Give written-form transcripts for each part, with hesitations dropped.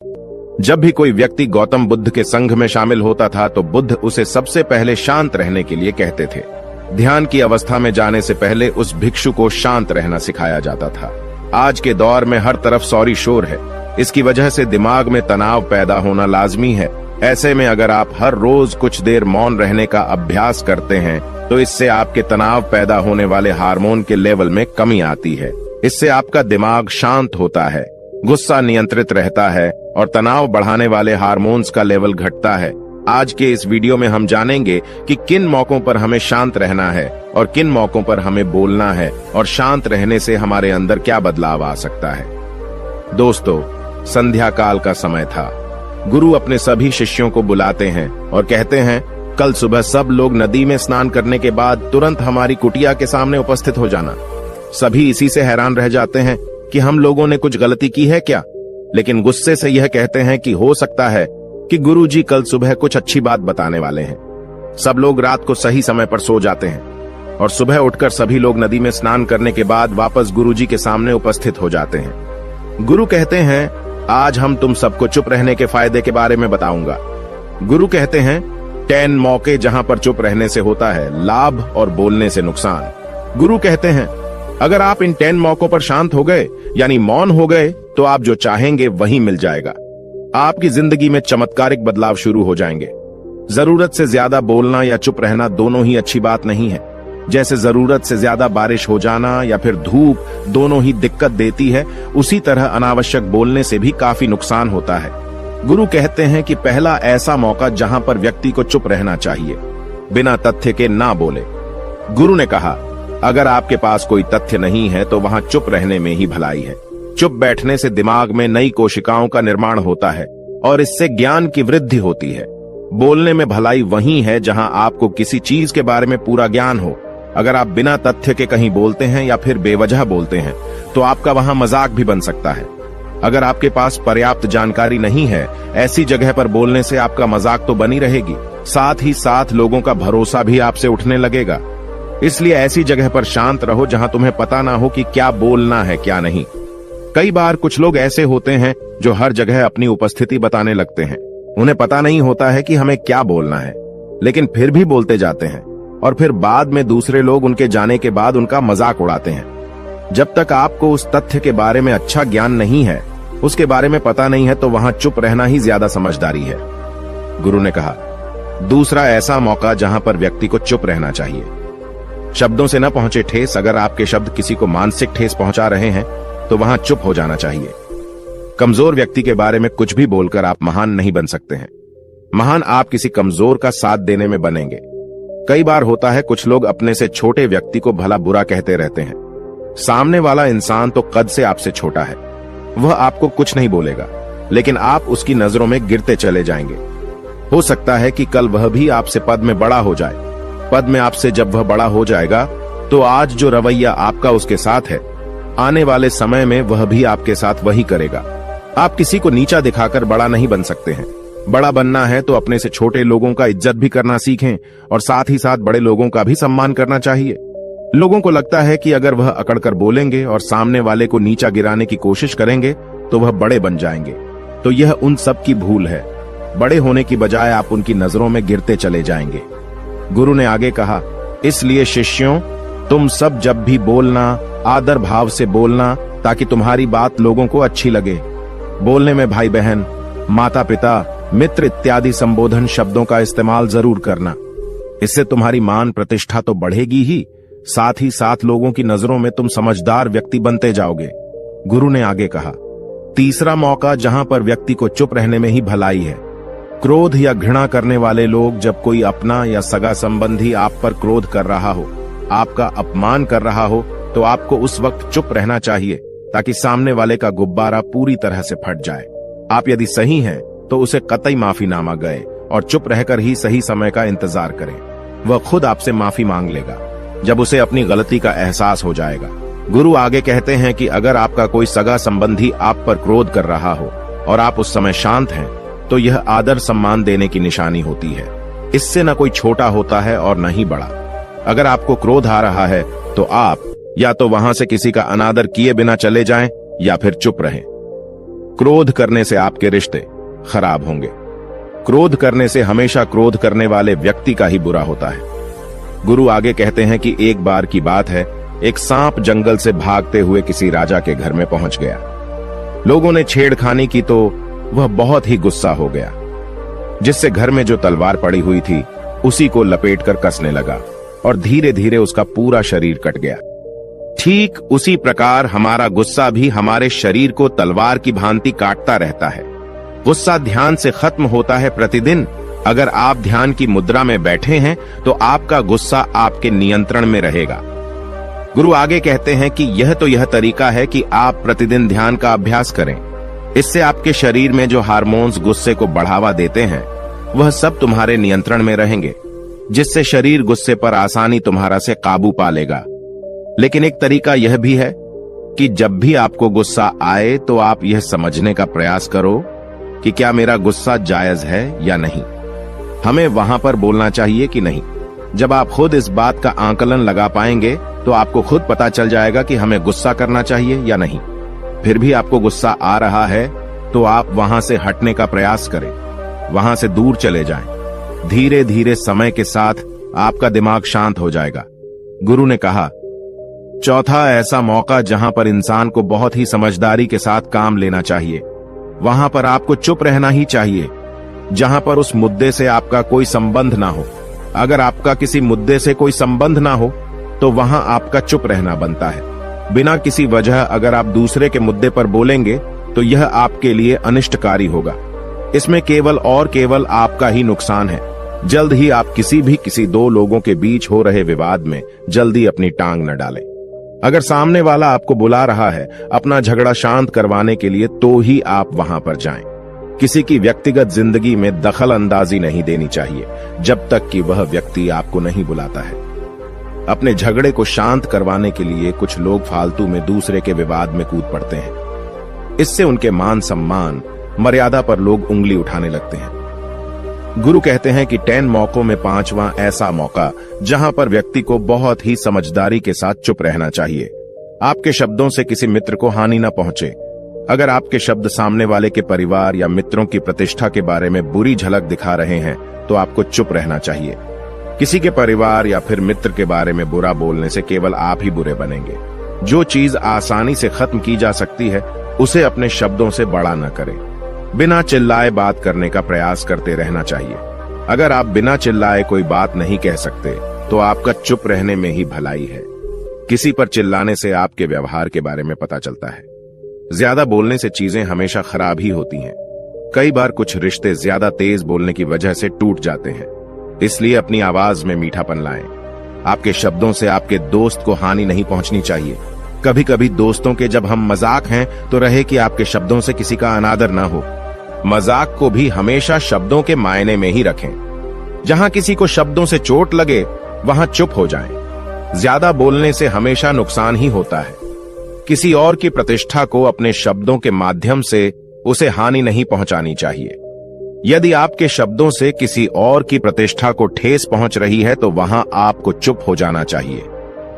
जब भी कोई व्यक्ति गौतम बुद्ध के संघ में शामिल होता था तो बुद्ध उसे सबसे पहले शांत रहने के लिए कहते थे। ध्यान की अवस्था में जाने से पहले उस भिक्षु को शांत रहना सिखाया जाता था। आज के दौर में हर तरफ सौरी शोर है। इसकी वजह से दिमाग में तनाव पैदा होना लाजमी है। ऐसे में अगर आप हर रोज कुछ देर मौन रहने का अभ्यास करते हैं तो इससे आपके तनाव पैदा होने वाले हार्मोन के लेवल में कमी आती है। इससे आपका दिमाग शांत होता है, गुस्सा नियंत्रित रहता है और तनाव बढ़ाने वाले हार्मोन्स का लेवल घटता है। आज के इस वीडियो में हम जानेंगे कि किन मौकों पर हमें शांत रहना है और किन मौकों पर हमें बोलना है और शांत रहने से हमारे अंदर क्या बदलाव आ सकता है। दोस्तों, संध्या काल का समय था। गुरु अपने सभी शिष्यों को बुलाते हैं और कहते हैं, कल सुबह सब लोग नदी में स्नान करने के बाद तुरंत हमारी कुटिया के सामने उपस्थित हो जाना। सभी इसी से हैरान रह जाते हैं कि हम लोगों ने कुछ गलती की है क्या, लेकिन गुस्से से यह कहते हैं कि हो सकता है कि गुरुजी कल सुबह कुछ अच्छी बात बताने वाले हैं। सब लोग रात को सही समय पर सो जाते हैं और सुबह उठकर सभी लोग नदी में स्नान करने के बाद वापस गुरुजी के सामने उपस्थित हो जाते हैं। गुरु कहते हैं, आज हम तुम सबको चुप रहने के फायदे के बारे में बताऊंगा। गुरु कहते हैं, 10 मौके जहां पर चुप रहने से होता है लाभ और बोलने से नुकसान। गुरु कहते हैं, अगर आप इन 10 मौकों पर शांत हो गए यानी मौन हो गए तो आप जो चाहेंगे वही मिल जाएगा। आपकी जिंदगी में चमत्कारिक बदलाव शुरू हो जाएंगे। जरूरत से ज्यादा बोलना या चुप रहना दोनों ही अच्छी बात नहीं है। जैसे जरूरत से ज्यादा बारिश हो जाना या फिर धूप दोनों ही दिक्कत देती है, उसी तरह अनावश्यक बोलने से भी काफी नुकसान होता है। गुरु कहते हैं कि पहला ऐसा मौका जहां पर व्यक्ति को चुप रहना चाहिए, बिना तथ्य के ना बोले। गुरु ने कहा, अगर आपके पास कोई तथ्य नहीं है तो वहां चुप रहने में ही भलाई है। चुप बैठने से दिमाग में नई कोशिकाओं का निर्माण होता है और इससे ज्ञान की वृद्धि होती है। बोलने में भलाई वही है जहां आपको किसी चीज के बारे में पूरा ज्ञान हो। अगर आप बिना तथ्य के कहीं बोलते हैं या फिर बेवजह बोलते हैं तो आपका वहां मजाक भी बन सकता है। अगर आपके पास पर्याप्त जानकारी नहीं है, ऐसी जगह पर बोलने से आपका मजाक तो बनी रहेगी, साथ ही साथ लोगों का भरोसा भी आपसे उठने लगेगा। इसलिए ऐसी जगह पर शांत रहो जहां तुम्हें पता ना हो कि क्या बोलना है क्या नहीं। कई बार कुछ लोग ऐसे होते हैं जो हर जगह अपनी उपस्थिति बताने लगते हैं। उन्हें पता नहीं होता है कि हमें क्या बोलना है, लेकिन फिर भी बोलते जाते हैं और फिर बाद में दूसरे लोग उनके जाने के बाद उनका मजाक उड़ाते हैं। जब तक आपको उस तथ्य के बारे में अच्छा ज्ञान नहीं है, उसके बारे में पता नहीं है, तो वहां चुप रहना ही ज्यादा समझदारी है। गुरु ने कहा, दूसरा ऐसा मौका जहां पर व्यक्ति को चुप रहना चाहिए। शब्दों से न पहुंचे ठेस। अगर आपके शब्द किसी को मानसिक ठेस पहुंचा रहे हैं तो वहां चुप हो जाना चाहिए। कमजोर व्यक्ति के बारे में कुछ भी बोलकर आप महान नहीं बन सकते हैं। महान आप किसी कमजोर का साथ देने में बनेंगे। कई बार होता है कुछ लोग अपने से छोटे व्यक्ति को भला बुरा कहते रहते हैं। सामने वाला इंसान तो कद से आपसे छोटा है, वह आपको कुछ नहीं बोलेगा, लेकिन आप उसकी नजरों में गिरते चले जाएंगे। हो सकता है कि कल वह भी आपसे पद में बड़ा हो जाए। पद में आपसे जब वह बड़ा हो जाएगा तो आज जो रवैया आपका उसके साथ है, आने वाले समय में वह भी आपके साथ वही करेगा। आप किसी को नीचा दिखाकर बड़ा नहीं बन सकते हैं। बड़ा बनना है तो अपने से छोटे लोगों का इज्जत भी करना सीखें और साथ ही साथ बड़े लोगों का भी सम्मान करना चाहिए। लोगों को लगता है कि अगर वह अकड़कर बोलेंगे और सामने वाले को नीचा गिराने की कोशिश करेंगे तो वह बड़े बन जाएंगे, तो यह उन सब की भूल है। बड़े होने की बजाय आप उनकी नजरों में गिरते चले जाएंगे। गुरु ने आगे कहा, इसलिए शिष्यों, तुम सब जब भी बोलना आदर भाव से बोलना ताकि तुम्हारी बात लोगों को अच्छी लगे। बोलने में भाई बहन, माता पिता, मित्र इत्यादि संबोधन शब्दों का इस्तेमाल जरूर करना। इससे तुम्हारी मान प्रतिष्ठा तो बढ़ेगी ही, साथ ही साथ लोगों की नजरों में तुम समझदार व्यक्ति बनते जाओगे। गुरु ने आगे कहा, तीसरा मौका जहां पर व्यक्ति को चुप रहने में ही भलाई है। क्रोध या घृणा करने वाले लोग, जब कोई अपना या सगा संबंधी आप पर क्रोध कर रहा हो, आपका अपमान कर रहा हो, तो आपको उस वक्त चुप रहना चाहिए ताकि सामने वाले का गुब्बारा पूरी तरह से फट जाए। आप यदि सही हैं तो उसे कतई माफीनामा गए और चुप रहकर ही सही समय का इंतजार करें। वह खुद आपसे माफी मांग लेगा जब उसे अपनी गलती का एहसास हो जाएगा। गुरु आगे कहते हैं कि अगर आपका कोई सगा संबंधी आप पर क्रोध कर रहा हो और आप उस समय शांत हैं, तो यह आदर सम्मान देने की निशानी होती है। इससे न कोई छोटा होता है और न ही बड़ा। अगर आपको क्रोध आ रहा है तो आप या तो वहां से किसी का अनादर किए बिना चले जाएं या फिर चुप रहें। क्रोध करने से आपके रिश्ते खराब होंगे। क्रोध करने से हमेशा क्रोध करने वाले व्यक्ति का ही बुरा होता है। गुरु आगे कहते हैं कि एक बार की बात है, एक सांप जंगल से भागते हुए किसी राजा के घर में पहुंच गया। लोगों ने छेड़खानी की तो वह बहुत ही गुस्सा हो गया, जिससे घर में जो तलवार पड़ी हुई थी उसी को लपेटकर कसने लगा और धीरे धीरे उसका पूरा शरीर कट गया। ठीक उसी प्रकार हमारा गुस्सा भी हमारे शरीर को तलवार की भांति काटता रहता है। गुस्सा ध्यान से खत्म होता है प्रतिदिन। अगर आप ध्यान की मुद्रा में बैठे हैं तो आपका गुस्सा आपके नियंत्रण में रहेगा। गुरु आगे कहते हैं कि यह तरीका है कि आप प्रतिदिन ध्यान का अभ्यास करें। इससे आपके शरीर में जो हार्मोन्स गुस्से को बढ़ावा देते हैं वह सब तुम्हारे नियंत्रण में रहेंगे, जिससे शरीर गुस्से पर आसानी तुम्हारा से काबू पा लेगा। लेकिन एक तरीका यह भी है कि जब भी आपको गुस्सा आए तो आप यह समझने का प्रयास करो कि क्या मेरा गुस्सा जायज है या नहीं। हमें वहां पर बोलना चाहिए कि नहीं। जब आप खुद इस बात का आकलन लगा पाएंगे तो आपको खुद पता चल जाएगा कि हमें गुस्सा करना चाहिए या नहीं। फिर भी आपको गुस्सा आ रहा है तो आप वहां से हटने का प्रयास करें, वहां से दूर चले जाएं। धीरे धीरे समय के साथ आपका दिमाग शांत हो जाएगा। गुरु ने कहा, चौथा ऐसा मौका जहां पर इंसान को बहुत ही समझदारी के साथ काम लेना चाहिए, वहां पर आपको चुप रहना ही चाहिए, जहां पर उस मुद्दे से आपका कोई संबंध ना हो। अगर आपका किसी मुद्दे से कोई संबंध ना हो तो वहां आपका चुप रहना बनता है। बिना किसी वजह अगर आप दूसरे के मुद्दे पर बोलेंगे तो यह आपके लिए अनिष्टकारी होगा। इसमें केवल और केवल आपका ही नुकसान है। जल्द ही आप किसी दो लोगों के बीच हो रहे विवाद में जल्दी अपनी टांग न डालें। अगर सामने वाला आपको बुला रहा है अपना झगड़ा शांत करवाने के लिए तो ही आप वहां पर जाएं। किसी की व्यक्तिगत जिंदगी में दखल अंदाजी नहीं देनी चाहिए जब तक कि वह व्यक्ति आपको नहीं बुलाता है। अपने झगड़े को शांत करवाने के लिए कुछ लोग फालतू में दूसरे के विवाद में कूद पड़ते हैं। इससे उनके मान सम्मान मर्यादा पर लोग उंगली उठाने लगते हैं। गुरु कहते हैं कि 10 मौकों में 5वां ऐसा मौका जहां पर व्यक्ति को बहुत ही समझदारी के साथ चुप रहना चाहिए। आपके शब्दों से किसी मित्र को हानि न पहुंचे। अगर आपके शब्द सामने वाले के परिवार या मित्रों की प्रतिष्ठा के बारे में बुरी झलक दिखा रहे हैं तो आपको चुप रहना चाहिए। किसी के परिवार या फिर मित्र के बारे में बुरा बोलने से केवल आप ही बुरे बनेंगे। जो चीज आसानी से खत्म की जा सकती है उसे अपने शब्दों से बड़ा न करें। बिना चिल्लाए बात करने का प्रयास करते रहना चाहिए। अगर आप बिना चिल्लाए कोई बात नहीं कह सकते तो आपका चुप रहने में ही भलाई है। किसी पर चिल्लाने से आपके व्यवहार के बारे में पता चलता है। ज्यादा बोलने से चीजें हमेशा खराब ही होती हैं। कई बार कुछ रिश्ते ज्यादा तेज बोलने की वजह से टूट जाते हैं। इसलिए अपनी आवाज में मीठापन लाएं। आपके शब्दों से आपके दोस्त को हानि नहीं पहुंचनी चाहिए। कभी कभी दोस्तों के जब हम मजाक हैं तो रहे कि आपके शब्दों से किसी का अनादर ना हो। मजाक को भी हमेशा शब्दों के मायने में ही रखें। जहां किसी को शब्दों से चोट लगे वहां चुप हो जाएं। ज्यादा बोलने से हमेशा नुकसान ही होता है। किसी और की प्रतिष्ठा को अपने शब्दों के माध्यम से उसे हानि नहीं पहुंचानी चाहिए। यदि आपके शब्दों से किसी और की प्रतिष्ठा को ठेस पहुंच रही है तो वहां आपको चुप हो जाना चाहिए।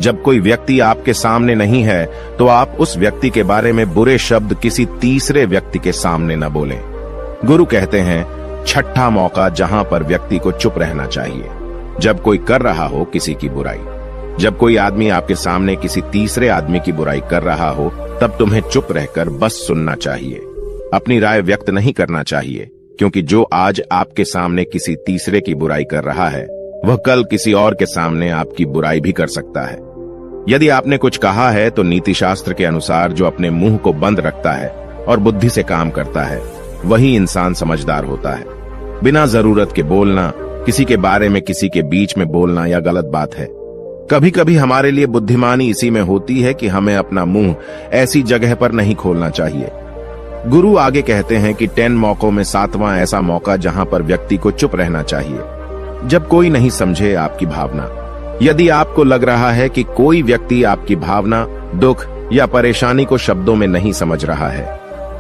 जब कोई व्यक्ति आपके सामने नहीं है तो आप उस व्यक्ति के बारे में बुरे शब्द किसी तीसरे व्यक्ति के सामने न बोलें। गुरु कहते हैं, छठा मौका जहां पर व्यक्ति को चुप रहना चाहिए, जब कोई कर रहा हो किसी की बुराई। जब कोई आदमी आपके सामने किसी तीसरे आदमी की बुराई कर रहा हो तब तुम्हें चुप रहकर बस सुनना चाहिए। अपनी राय व्यक्त नहीं करना चाहिए, क्योंकि जो आज आपके सामने किसी तीसरे की बुराई कर रहा है वह कल किसी और के सामने आपकी बुराई भी कर सकता है। यदि आपने कुछ कहा है तो नीति शास्त्र के अनुसार जो अपने मुंह को बंद रखता है और बुद्धि से काम करता है वही इंसान समझदार होता है। बिना जरूरत के बोलना, किसी के बारे में किसी के बीच में बोलना यह गलत बात है। कभी कभी हमारे लिए बुद्धिमानी इसी में होती है कि हमें अपना मुंह ऐसी जगह पर नहीं खोलना चाहिए। गुरु आगे कहते हैं कि 10 मौकों में 7वां ऐसा मौका जहां पर व्यक्ति को चुप रहना चाहिए, जब कोई नहीं समझे आपकी भावना। यदि आपको लग रहा है कि कोई व्यक्ति आपकी भावना, दुख या परेशानी को शब्दों में नहीं समझ रहा है,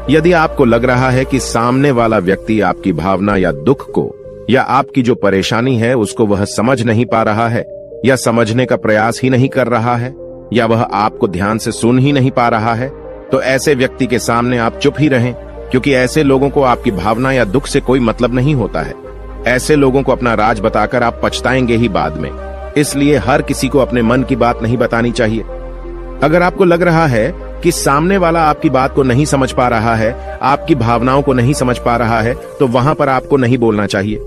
यदि आपको लग रहा है कि सामने वाला व्यक्ति आपकी भावना या दुख को या आपकी जो परेशानी है उसको वह समझ नहीं पा रहा है या समझने का प्रयास ही नहीं कर रहा है या वह आपको ध्यान से सुन ही नहीं पा रहा है, तो ऐसे व्यक्ति के सामने आप चुप ही रहें। क्योंकि ऐसे लोगों को आपकी भावना या दुख से कोई मतलब नहीं होता है। ऐसे लोगों को अपना राज बताकर आप पछताएंगे ही बाद में। इसलिए हर किसी को अपने मन की बात नहीं बतानी चाहिए। अगर आपको लग रहा है कि सामने वाला आपकी बात को नहीं समझ पा रहा है, आपकी भावनाओं को नहीं समझ पा रहा है, तो वहां पर आपको नहीं बोलना चाहिए,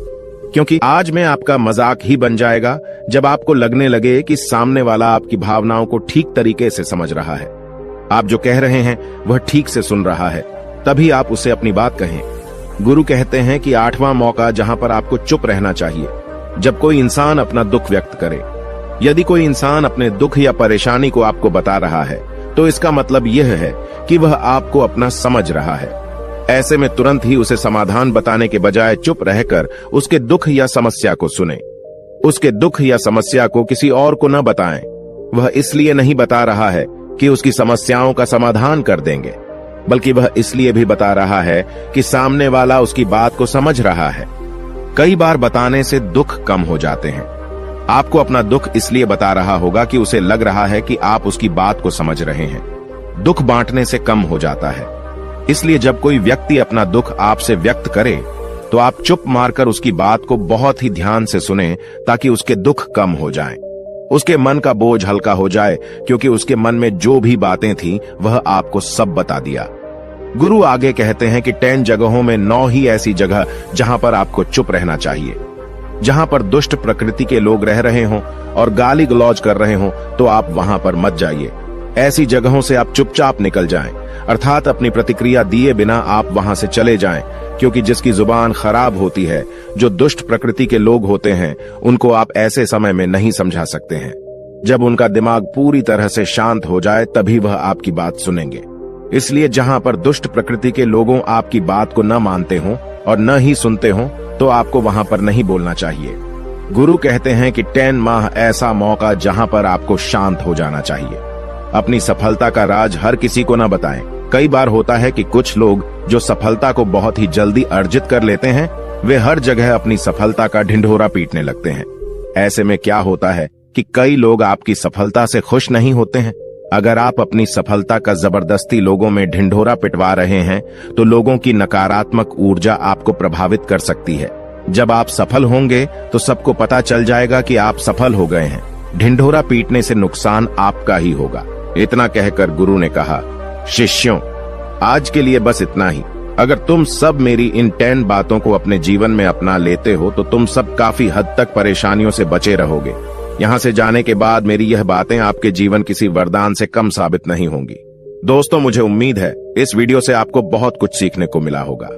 क्योंकि आज में आपका मजाक ही बन जाएगा जब आपको लगने लगे कि सामने वाला आपकी भावनाओं को ठीक तरीके से समझ रहा है, आप जो कह रहे हैं वह ठीक से सुन रहा है, तभी आप उसे अपनी बात कहें। गुरु कहते हैं कि 8वां मौका जहां पर आपको चुप रहना चाहिए, जब कोई इंसान अपना दुख व्यक्त करे। यदि कोई इंसान अपने दुख या परेशानी को आपको बता रहा है, तो इसका मतलब यह है कि वह आपको अपना समझ रहा है। ऐसे में तुरंत ही उसे समाधान बताने के बजाय चुप रहकर उसके दुख या समस्या को सुने। उसके दुख या समस्या को किसी और को न बताएं। वह इसलिए नहीं बता रहा है कि उसकी समस्याओं का समाधान कर देंगे, बल्कि वह इसलिए भी बता रहा है कि सामने वाला उसकी बात को समझ रहा है। कई बार बताने से दुख कम हो जाते हैं। आपको अपना दुख इसलिए बता रहा होगा कि उसे लग रहा है कि आप उसकी बात को समझ रहे हैं। दुख बांटने से कम हो जाता है। इसलिए जब कोई व्यक्ति अपना दुख आपसे व्यक्त करे, तो आप चुप मारकर उसकी बात को बहुत ही ध्यान से सुनें, ताकि उसके दुख कम हो जाएं। उसके मन का बोझ हल्का हो जाए, क्योंकि उसके मन में जो भी बातें थीं, वह आपको सब बता दिया। गुरु आगे कहते हैं कि 10 जगहों में 9 ही ऐसी जगह जहां पर आपको चुप रहना चाहिए। जहां पर दुष्ट प्रकृति के लोग रह रहे हों और गाली गलौज कर रहे हों, तो आप वहां पर मत जाइए। ऐसी जगहों से आप चुपचाप निकल जाएं, अर्थात अपनी प्रतिक्रिया दिए बिना आप वहां से चले जाएं, क्योंकि जिसकी जुबान खराब होती है, जो दुष्ट प्रकृति के लोग होते हैं, उनको आप ऐसे समय में नहीं समझा सकते हैं। जब उनका दिमाग पूरी तरह से शांत हो जाए, तभी वह आपकी बात सुनेंगे। इसलिए जहां पर दुष्ट प्रकृति के लोगों आपकी बात को न मानते हों और न ही सुनते हों, तो आपको वहां पर नहीं बोलना चाहिए। गुरु कहते हैं कि 10 माह ऐसा मौका जहां पर आपको शांत हो जाना चाहिए। अपनी सफलता का राज हर किसी को न बताएं। कई बार होता है कि कुछ लोग जो सफलता को बहुत ही जल्दी अर्जित कर लेते हैं, वे हर जगह अपनी सफलता का ढिंढोरा पीटने लगते हैं। ऐसे में क्या होता है कि कई लोग आपकी सफलता से खुश नहीं होते हैं। अगर आप अपनी सफलता का जबरदस्ती लोगों में ढिंढोरा पिटवा रहे हैं, तो लोगों की नकारात्मक ऊर्जा आपको प्रभावित कर सकती है। जब आप सफल होंगे, तो सबको पता चल जाएगा कि आप सफल हो गए हैं। ढिंढोरा पीटने से नुकसान आपका ही होगा। इतना कहकर गुरु ने कहा, शिष्यों, आज के लिए बस इतना ही। अगर तुम सब मेरी इन 10 बातों को अपने जीवन में अपना लेते हो, तो तुम सब काफी हद तक परेशानियों से बचे रहोगे। यहाँ से जाने के बाद मेरी यह बातें आपके जीवन किसी वरदान से कम साबित नहीं होंगी। दोस्तों, मुझे उम्मीद है इस वीडियो से आपको बहुत कुछ सीखने को मिला होगा।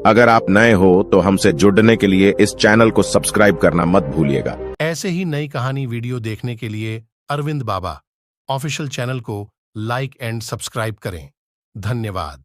अगर आप नए हो तो हमसे जुड़ने के लिए इस चैनल को सब्सक्राइब करना मत भूलिएगा। ऐसे ही नई कहानी वीडियो देखने के लिए अरविंद बाबा ऑफिशियल चैनल को लाइक एंड सब्सक्राइब करें। धन्यवाद।